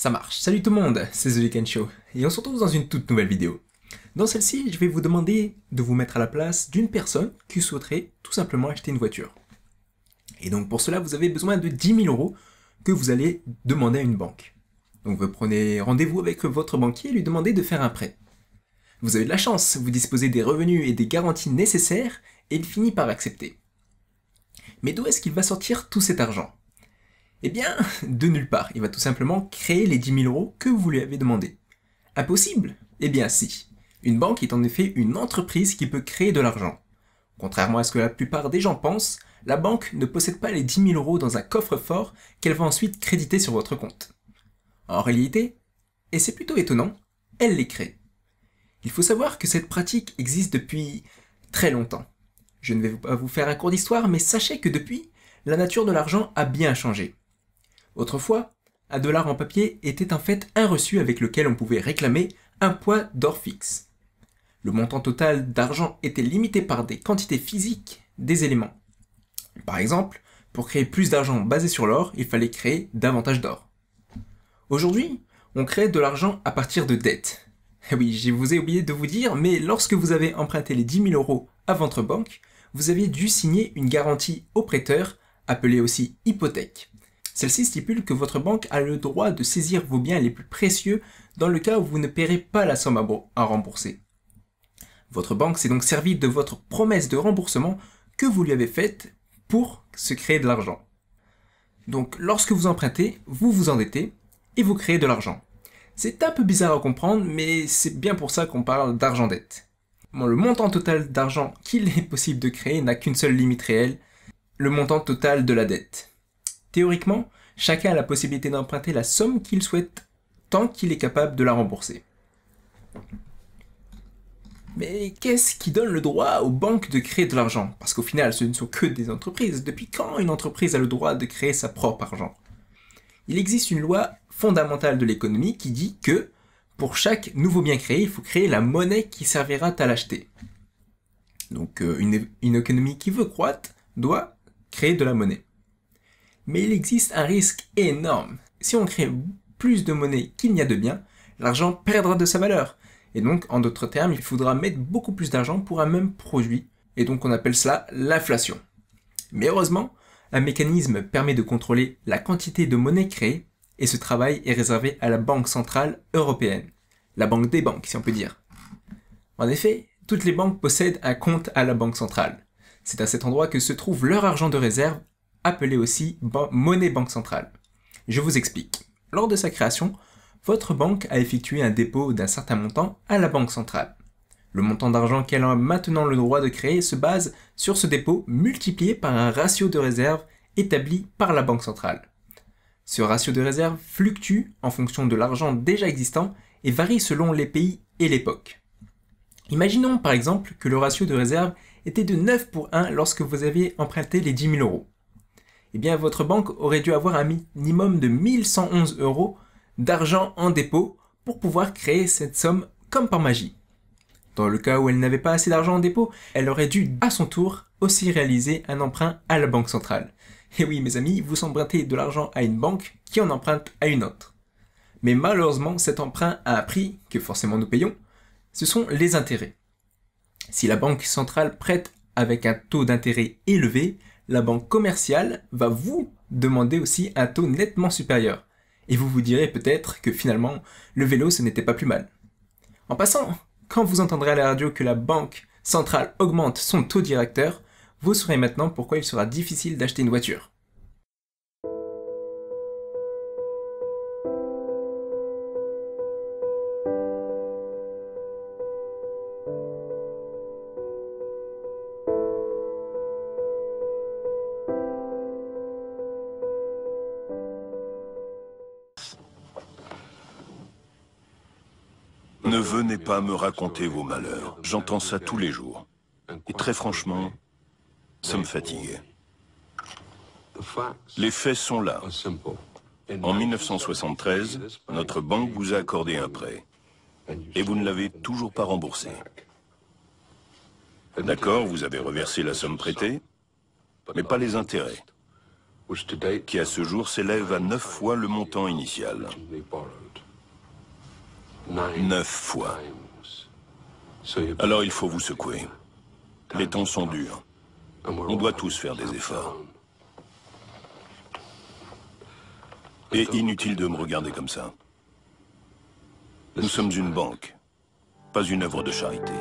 Ça marche. Salut tout le monde, c'est The Weekend Show, et on se retrouve dans une toute nouvelle vidéo. Dans celle-ci, je vais vous demander de vous mettre à la place d'une personne qui souhaiterait tout simplement acheter une voiture. Et donc pour cela, vous avez besoin de 10 000 € que vous allez demander à une banque. Donc vous prenez rendez-vous avec votre banquier et lui demandez de faire un prêt. Vous avez de la chance, vous disposez des revenus et des garanties nécessaires, et il finit par accepter. Mais d'où est-ce qu'il va sortir tout cet argent ? Eh bien, de nulle part. Il va tout simplement créer les 10 000 € que vous lui avez demandé. Impossible ? Eh bien si. Une banque est en effet une entreprise qui peut créer de l'argent. Contrairement à ce que la plupart des gens pensent, la banque ne possède pas les 10 000 € dans un coffre-fort qu'elle va ensuite créditer sur votre compte. En réalité, et c'est plutôt étonnant, elle les crée. Il faut savoir que cette pratique existe depuis très longtemps. Je ne vais pas vous faire un cours d'histoire, mais sachez que depuis, la nature de l'argent a bien changé. Autrefois, un dollar en papier était en fait un reçu avec lequel on pouvait réclamer un poids d'or fixe. Le montant total d'argent était limité par des quantités physiques des éléments. Par exemple, pour créer plus d'argent basé sur l'or, il fallait créer davantage d'or. Aujourd'hui, on crée de l'argent à partir de dettes. Et oui, je vous ai oublié de vous dire, mais lorsque vous avez emprunté les 10 000 € à votre banque, vous avez dû signer une garantie au prêteur, appelée aussi hypothèque. Celle-ci stipule que votre banque a le droit de saisir vos biens les plus précieux dans le cas où vous ne paierez pas la somme à rembourser. Votre banque s'est donc servie de votre promesse de remboursement que vous lui avez faite pour se créer de l'argent. Donc lorsque vous empruntez, vous vous endettez et vous créez de l'argent. C'est un peu bizarre à comprendre, mais c'est bien pour ça qu'on parle d'argent-dette. Bon, le montant total d'argent qu'il est possible de créer n'a qu'une seule limite réelle, le montant total de la dette. Théoriquement, chacun a la possibilité d'emprunter la somme qu'il souhaite tant qu'il est capable de la rembourser. Mais qu'est-ce qui donne le droit aux banques de créer de l'argent ? Parce qu'au final, ce ne sont que des entreprises. Depuis quand une entreprise a le droit de créer sa propre argent ? Il existe une loi fondamentale de l'économie qui dit que, pour chaque nouveau bien créé, il faut créer la monnaie qui servira à l'acheter. Donc une économie qui veut croître doit créer de la monnaie. Mais il existe un risque énorme. Si on crée plus de monnaie qu'il n'y a de biens, l'argent perdra de sa valeur. Et donc, en d'autres termes, il faudra mettre beaucoup plus d'argent pour un même produit. Et donc, on appelle cela l'inflation. Mais heureusement, un mécanisme permet de contrôler la quantité de monnaie créée, et ce travail est réservé à la Banque Centrale Européenne. La banque des banques, si on peut dire. En effet, toutes les banques possèdent un compte à la Banque Centrale. C'est à cet endroit que se trouve leur argent de réserve, appelé aussi monnaie banque centrale. Je vous explique. Lors de sa création, votre banque a effectué un dépôt d'un certain montant à la banque centrale. Le montant d'argent qu'elle a maintenant le droit de créer se base sur ce dépôt multiplié par un ratio de réserve établi par la banque centrale. Ce ratio de réserve fluctue en fonction de l'argent déjà existant et varie selon les pays et l'époque. Imaginons par exemple que le ratio de réserve était de 9 pour 1 lorsque vous aviez emprunté les 10 000 €. Eh bien votre banque aurait dû avoir un minimum de 1 111 € d'argent en dépôt pour pouvoir créer cette somme comme par magie. Dans le cas où elle n'avait pas assez d'argent en dépôt, elle aurait dû à son tour aussi réaliser un emprunt à la banque centrale. Et oui mes amis, vous empruntez de l'argent à une banque qui en emprunte à une autre. Mais malheureusement cet emprunt a un prix que forcément nous payons, ce sont les intérêts. Si la banque centrale prête avec un taux d'intérêt élevé, la banque commerciale va vous demander aussi un taux nettement supérieur. Et vous vous direz peut-être que finalement, le vélo ce n'était pas plus mal. En passant, quand vous entendrez à la radio que la banque centrale augmente son taux directeur, vous saurez maintenant pourquoi il sera difficile d'acheter une voiture. Ne venez pas me raconter vos malheurs. J'entends ça tous les jours. Et très franchement, ça me fatigue. Les faits sont là. En 1973, notre banque vous a accordé un prêt. Et vous ne l'avez toujours pas remboursé. D'accord, vous avez reversé la somme prêtée, mais pas les intérêts. qui à ce jour s'élève à 9 fois le montant initial. 9 fois. Alors il faut vous secouer. Les temps sont durs. On doit tous faire des efforts. Et inutile de me regarder comme ça. Nous sommes une banque, pas une œuvre de charité.